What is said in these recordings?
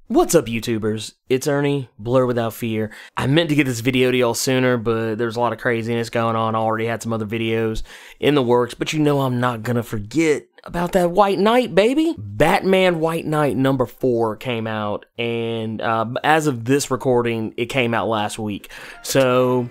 What's up, YouTubers? It's Ernie, Blerd Without Fear. I meant to get this video to y'all sooner, but there's a lot of craziness going on. I already had some other videos in the works, but you know I'm not gonna forget about that White Knight, baby. Batman White Knight number 4 came out, and as of this recording, it came out last week. So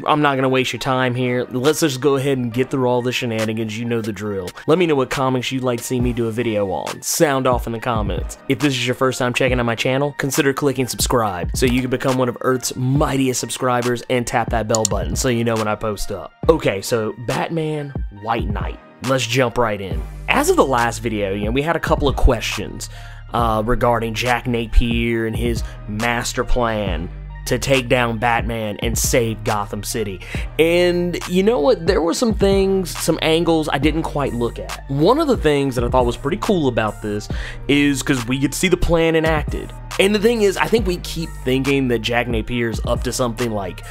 I'm not gonna waste your time here. Let's just go ahead and get through all the shenanigans. You know the drill. Let me know what comics you'd like to see me do a video on. Sound off in the comments. If this is your first time checking out my channel, consider clicking subscribe so you can become one of Earth's mightiest subscribers and tap that bell button so you know when I post up. Okay, so Batman White Knight. Let's jump right in. As of the last video, we had a couple of questions regarding Jack Napier and his master plan to take down Batman and save Gotham City. And you know what? There were some things, some angles I didn't quite look at. One of the things that I thought was pretty cool about this is because we get to see the plan enacted. And the thing is, I think we keep thinking that Jack Napier's up to something like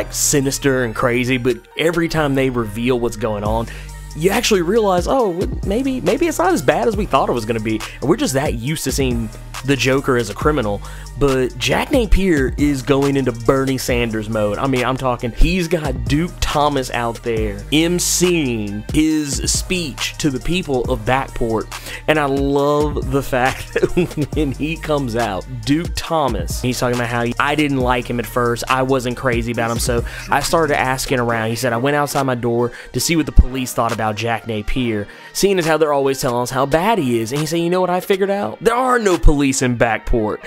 sinister and crazy, but every time they reveal what's going on, you actually realize, oh, maybe it's not as bad as we thought it was going to be. And we're just that used to seeing the Joker as a criminal. But Jack Napier is going into Bernie Sanders mode. I mean, I'm talking, he's got Duke Thomas out there emceeing his speech to the people of Backport. And I love the fact that when he comes out, Duke Thomas, he's talking about how I didn't like him at first. I wasn't crazy about him. So I started asking around. He said, I went outside my door to see what the police thought about Jack Napier, seeing as how they're always telling us how bad he is. And he said, you know what I figured out? There are no police in Backport.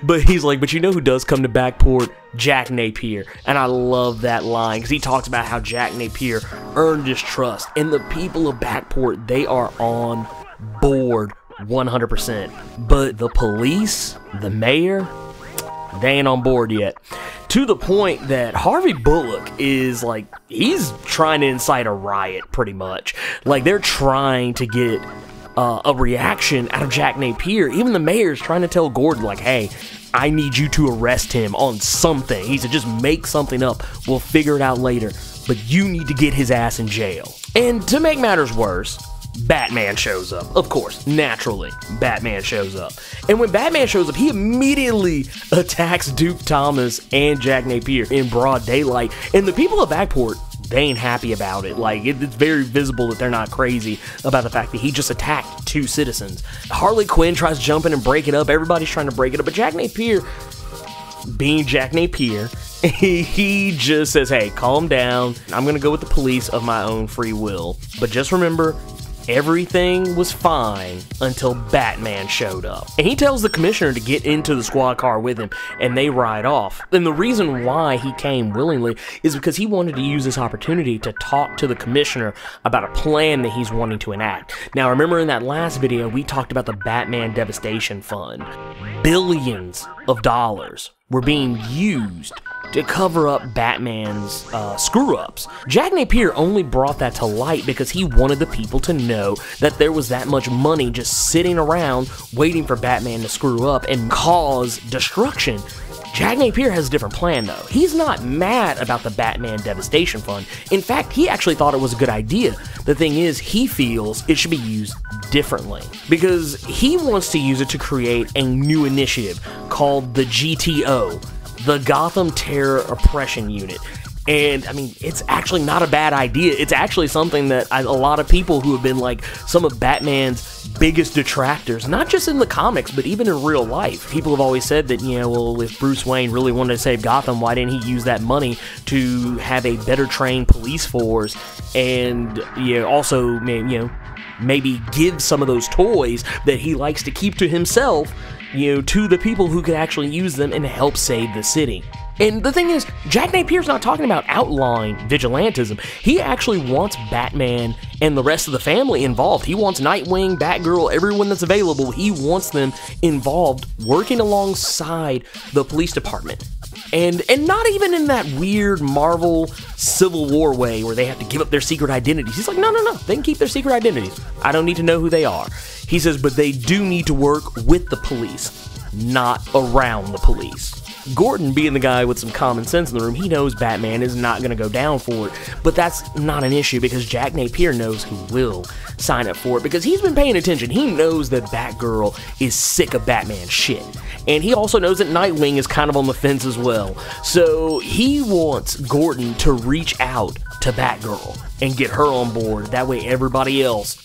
But he's like, but you know who does come to Backport? Jack Napier. And I love that line because he talks about how Jack Napier earned his trust. And the people of Backport, they are on board 100%. But the police, the mayor, they ain't on board yet. To the point that Harvey Bullock is like, he's trying to incite a riot pretty much. Like, they're trying to get a reaction out of Jack Napier. Even the mayor's trying to tell Gordon, like, hey, I need you to arrest him on something. He said, just make something up. We'll figure it out later. But you need to get his ass in jail. And to make matters worse, Batman shows up. Of course, naturally, Batman shows up. And when Batman shows up, he immediately attacks Duke Thomas and Jack Napier in broad daylight. And the people of Backport, they ain't happy about it. Like, it's very visible that they're not crazy about the fact that he just attacked 2 citizens. Harley Quinn tries to jump in and break it up. Everybody's trying to break it up. But Jack Napier, being Jack Napier, he just says, hey, calm down. I'm going to go with the police of my own free will. But just remember, everything was fine until Batman showed up. And he tells the commissioner to get into the squad car with him, and they ride off. And the reason why he came willingly is because he wanted to use this opportunity to talk to the commissioner about a plan that he's wanting to enact. Now, remember in that last video, we talked about the Batman Devastation Fund. Billions of dollars were being used to cover up Batman's screw-ups. Jack Napier only brought that to light because he wanted the people to know that there was that much money just sitting around waiting for Batman to screw up and cause destruction. Jack Napier has a different plan, though. He's not mad about the Batman Devastation Fund. In fact, he actually thought it was a good idea. The thing is, he feels it should be used differently because he wants to use it to create a new initiative called the GTO, the Gotham Terror Oppression Unit. And, I mean, it's actually not a bad idea. It's actually something that a lot of people who have been, like, some of Batman's biggest detractors, not just in the comics, but even in real life. People have always said that, well, if Bruce Wayne really wanted to save Gotham, why didn't he use that money to have a better trained police force and, also, maybe give some of those toys that he likes to keep to himself, to the people who could actually use them and help save the city. And the thing is, Jack Napier's not talking about outlawing vigilantism. He actually wants Batman and the rest of the family involved. He wants Nightwing, Batgirl, everyone that's available. He wants them involved, working alongside the police department. And not even in that weird Marvel Civil War way where they have to give up their secret identities. He's like, no, they can keep their secret identities. I don't need to know who they are. He says, but they do need to work with the police. not around the police. Gordon, being the guy with some common sense in the room, he knows Batman is not going to go down for it, but that's not an issue because Jack Napier knows who will sign up for it because he's been paying attention. He knows that Batgirl is sick of Batman shit, and he also knows that Nightwing is kind of on the fence as well, so he wants Gordon to reach out to Batgirl and get her on board. That way everybody else,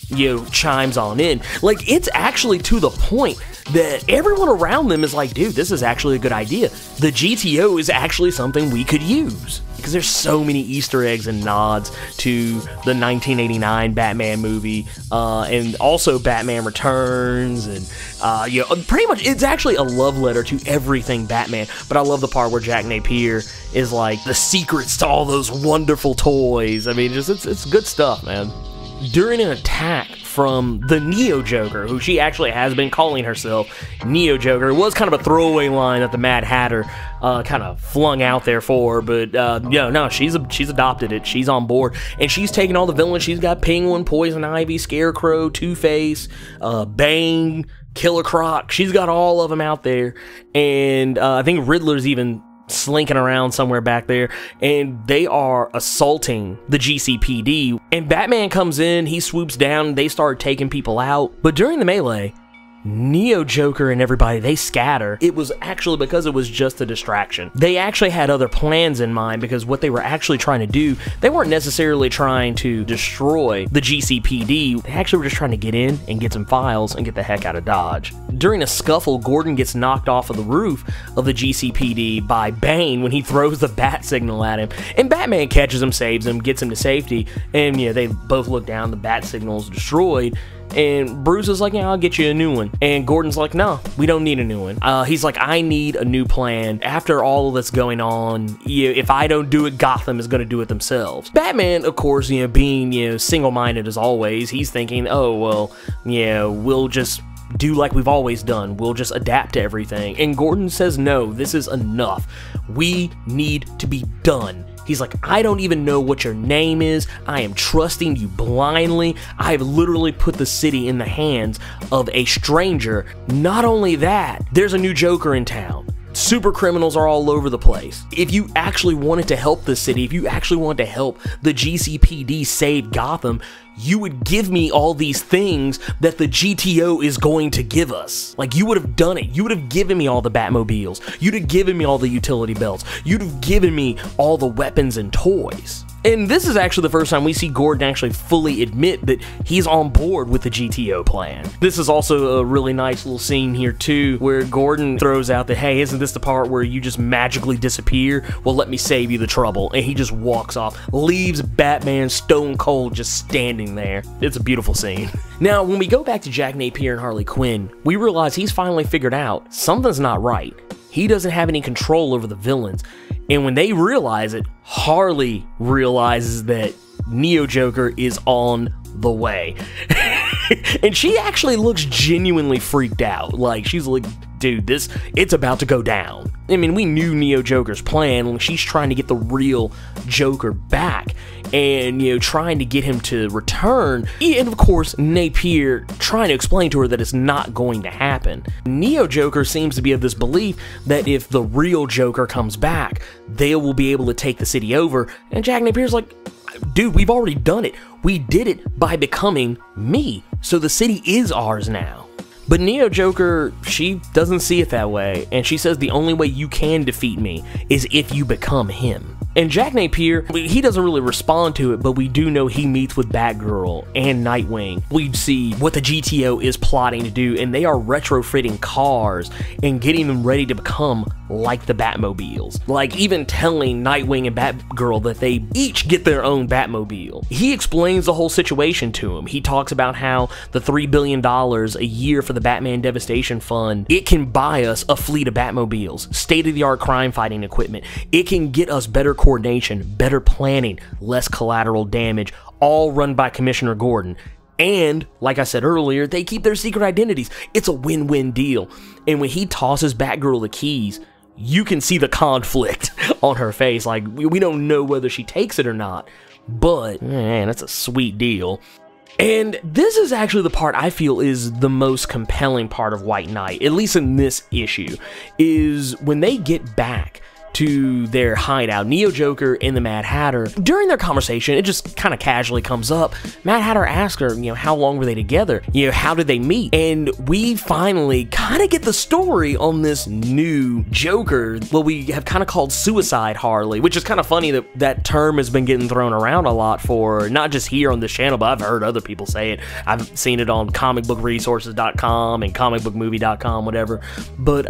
chimes on in. Like, it's actually to the point that everyone around them is like, dude, this is actually a good idea. The GTO is actually something we could use. Because there's so many Easter eggs and nods to the 1989 Batman movie, and also Batman Returns, and pretty much it's actually a love letter to everything Batman. But I love the part where Jack Napier is like the secrets to all those wonderful toys. I mean, it's good stuff, man. During an attack from the Neo Joker, who she actually has been calling herself Neo Joker, it was kind of a throwaway line that the Mad Hatter kind of flung out there for her, but no, she's adopted it. She's on board, and she's taking all the villains. She's got Penguin, Poison Ivy, Scarecrow, Two-Face, Bane, Killer Croc. She's got all of them out there, and I think Riddler's even slinking around somewhere back there, and they are assaulting the GCPD, and Batman comes in, he swoops down, they start taking people out, but during the melee, Neo Joker and everybody, they scatter. It was actually because it was just a distraction. They actually had other plans in mind because what they were actually trying to do, they weren't necessarily trying to destroy the GCPD. They actually were just trying to get in and get some files and get the heck out of Dodge. During a scuffle, Gordon gets knocked off of the roof of the GCPD by Bane when he throws the bat signal at him, and Batman catches him, saves him, gets him to safety, and they both look down, the bat signal is destroyed. And Bruce is like, yeah, I'll get you a new one. And Gordon's like, no, we don't need a new one. He's like, I need a new plan. After all of this going on, if I don't do it, Gotham is going to do it themselves. Batman, of course, being, single-minded as always, he's thinking, oh, well, we'll just do like we've always done. We'll just adapt to everything. And Gordon says, no, this is enough. We need to be done. He's like, I don't even know what your name is. I am trusting you blindly. I have literally put the city in the hands of a stranger. Not only that, there's a new Joker in town. Super criminals are all over the place. If you actually wanted to help the city, if you actually wanted to help the GCPD save Gotham, you would give me all these things that the GTO is going to give us. Like, you would have done it. You would have given me all the Batmobiles. You'd have given me all the utility belts. You'd have given me all the weapons and toys. And this is actually the first time we see Gordon actually fully admit that he's on board with the GTO plan. This is also a really nice little scene here too, where Gordon throws out that, hey, isn't this the part where you just magically disappear? Well, let me save you the trouble. And he just walks off, leaves Batman stone cold just standing there. It's a beautiful scene. Now, when we go back to Jack Napier and Harley Quinn, we realize he's finally figured out something's not right. He doesn't have any control over the villains. And when they realize it, Harley realizes that Neo Joker is on the way. And she actually looks genuinely freaked out. Like, she's like, dude, it's about to go down. I mean, we knew Neo Joker's plan when she's trying to get the real Joker back and, trying to get him to return. And of course, Napier trying to explain to her that it's not going to happen. Neo Joker seems to be of this belief that if the real Joker comes back, they will be able to take the city over. And Jack Napier's like, dude, we've already done it. We did it by becoming me. So the city is ours now. But Neo Joker, she doesn't see it that way, and she says the only way you can defeat me is if you become him. And Jack Napier, he doesn't really respond to it, but we do know he meets with Batgirl and Nightwing. We see what the GTO is plotting to do, and they are retrofitting cars and getting them ready to become like the Batmobiles. Like, even telling Nightwing and Batgirl that they each get their own Batmobile. He explains the whole situation to him. He talks about how the $3 billion a year for the Batman Devastation Fund, it can buy us a fleet of Batmobiles, state-of-the-art crime-fighting equipment. It can get us better coordination, better planning, less collateral damage, all run by Commissioner Gordon. And, like I said earlier, they keep their secret identities. It's a win-win deal. And when he tosses Batgirl the keys, you can see the conflict on her face. Like, we don't know whether she takes it or not, but man, that's a sweet deal. And this is actually the part I feel is the most compelling part of White Knight, at least in this issue, is when they get back to their hideout, Neo Joker and the Mad Hatter. During their conversation, it just kind of casually comes up. Mad Hatter asks her, how long were they together? How did they meet? And we finally kind of get the story on this new Joker, what we have kind of called Suicide Harley, which is kind of funny that that term has been getting thrown around a lot for not just here on this channel, but I've heard other people say it. I've seen it on comicbookresources.com and comicbookmovie.com, whatever. But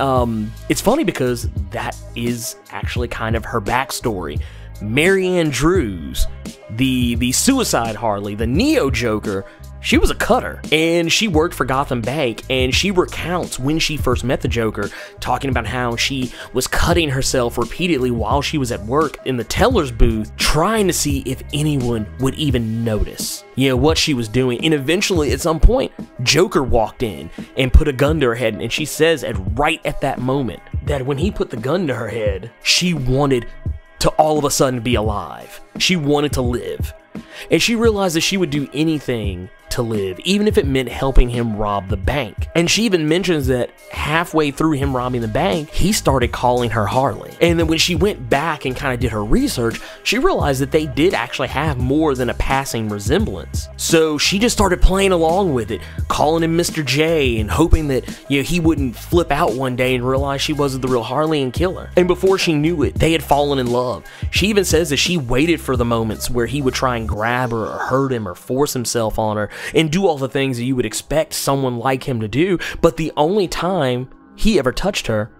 it's funny because that is actually kind of her backstory. Marianne Drews, the Suicide Harley, the Neo Joker, she was a cutter, and she worked for Gotham Bank, and she recounts when she first met the Joker, talking about how she was cutting herself repeatedly while she was at work in the teller's booth, trying to see if anyone would even notice, what she was doing. And eventually, at some point, Joker walked in and put a gun to her head, and she says right at that moment that when he put the gun to her head, she wanted to all of a sudden be alive. She wanted to live. And she realized that she would do anything to live, even if it meant helping him rob the bank. And she even mentions that halfway through him robbing the bank, he started calling her Harley. And then when she went back and kind of did her research, she realized that they did actually have more than a passing resemblance. So she just started playing along with it, calling him Mr. J and hoping that he wouldn't flip out one day and realize she wasn't the real Harley and kill her. And before she knew it, they had fallen in love. She even says that she waited for the moments where he would try and grab her or hurt him or force himself on her and do all the things that you would expect someone like him to do, but the only time he ever touched her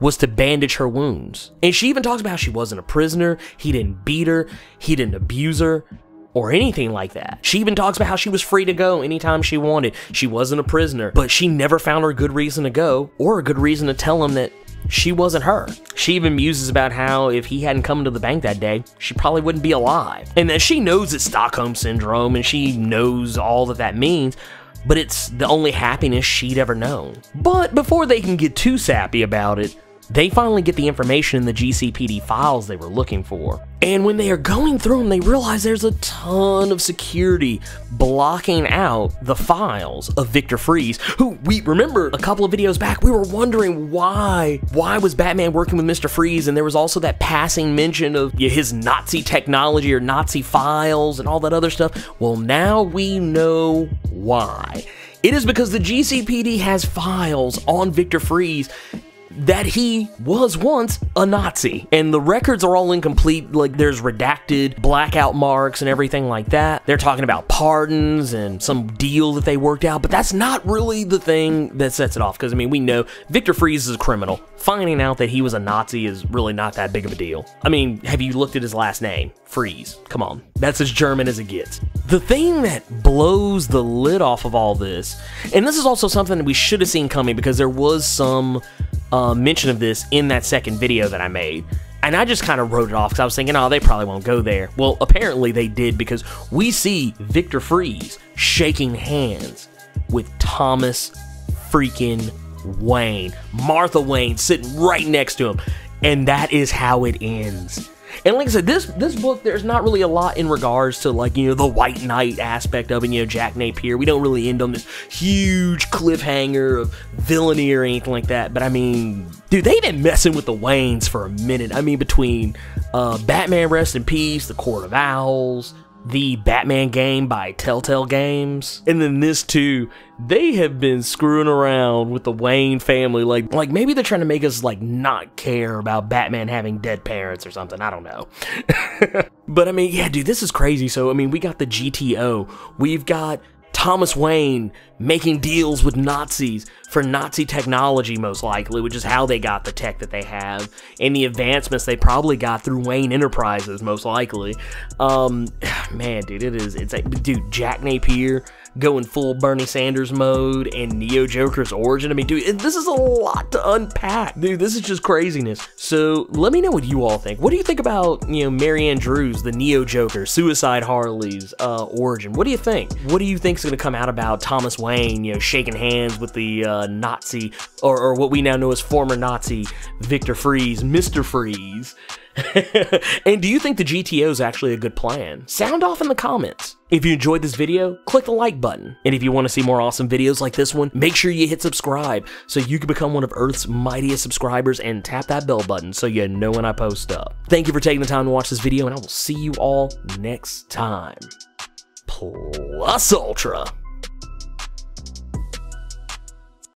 was to bandage her wounds. And she even talks about how she wasn't a prisoner, he didn't beat her, he didn't abuse her, or anything like that. She even talks about how she was free to go anytime she wanted. She wasn't a prisoner, but she never found her a good reason to go, or a good reason to tell him that she wasn't her. She even muses about how if he hadn't come to the bank that day, she probably wouldn't be alive. And that she knows it's Stockholm Syndrome, and she knows all that that means, but it's the only happiness she'd ever known. But before they can get too sappy about it, they finally get the information in the GCPD files they were looking for. And when they are going through them, they realize there's a ton of security blocking out the files of Victor Fries, who we remember a couple of videos back, we were wondering why was Batman working with Mr. Freeze, and there was also that passing mention of his Nazi technology or Nazi files and all that other stuff. Well, now we know why. It is because the GCPD has files on Victor Fries that he was once a Nazi, and the records are all incomplete. Like, there's redacted blackout marks and everything like that. They're talking about pardons and some deal that they worked out, but that's not really the thing that sets it off, because we know Victor Fries is a criminal. Finding out that he was a Nazi is really not that big of a deal. Have you looked at his last name? Fries. Come on. That's as German as it gets. The thing that blows the lid off of all this, and this is also something that we should have seen coming, because there was some mention of this in that second video that I made, and I just kind of wrote it off because I was thinking, oh, they probably won't go there. Well, apparently they did, because we see Victor Fries shaking hands with Thomas freaking Wayne, Martha Wayne sitting right next to him, and that is how it ends. And like I said, this book, there's not really a lot in regards to, like, the White Knight aspect of it, Jack Napier. We don't really end on this huge cliffhanger of villainy or anything like that. But dude, they've been messing with the Waynes for a minute. Between Batman Rest in Peace, The Court of Owls, the Batman game by Telltale Games, and then this too, they have been screwing around with the Wayne family, like maybe they're trying to make us not care about Batman having dead parents or something, I don't know. But yeah, dude, this is crazy. So we got the GTO, we've got Thomas Wayne making deals with Nazis for Nazi technology, most likely, which is how they got the tech that they have, and the advancements they probably got through Wayne Enterprises, most likely. Man, dude, it's like, dude, Jack Napier going full Bernie Sanders mode, and Neo Joker's origin. Dude, this is a lot to unpack. Dude, this is just craziness. So let me know what you all think. What do you think about, Marianne Drews, the Neo Joker, Suicide Harley's origin? What do you think? What do you think is going to come out about Thomas Wayne, shaking hands with the Nazi, or what we now know as former Nazi Victor Fries, Mr. Freeze? And do you think the GTO is actually a good plan? Sound off in the comments. If you enjoyed this video, click the like button. And if you want to see more awesome videos like this one, make sure you hit subscribe so you can become one of Earth's mightiest subscribers and tap that bell button so you know when I post up. Thank you for taking the time to watch this video, and I will see you all next time. Plus Ultra.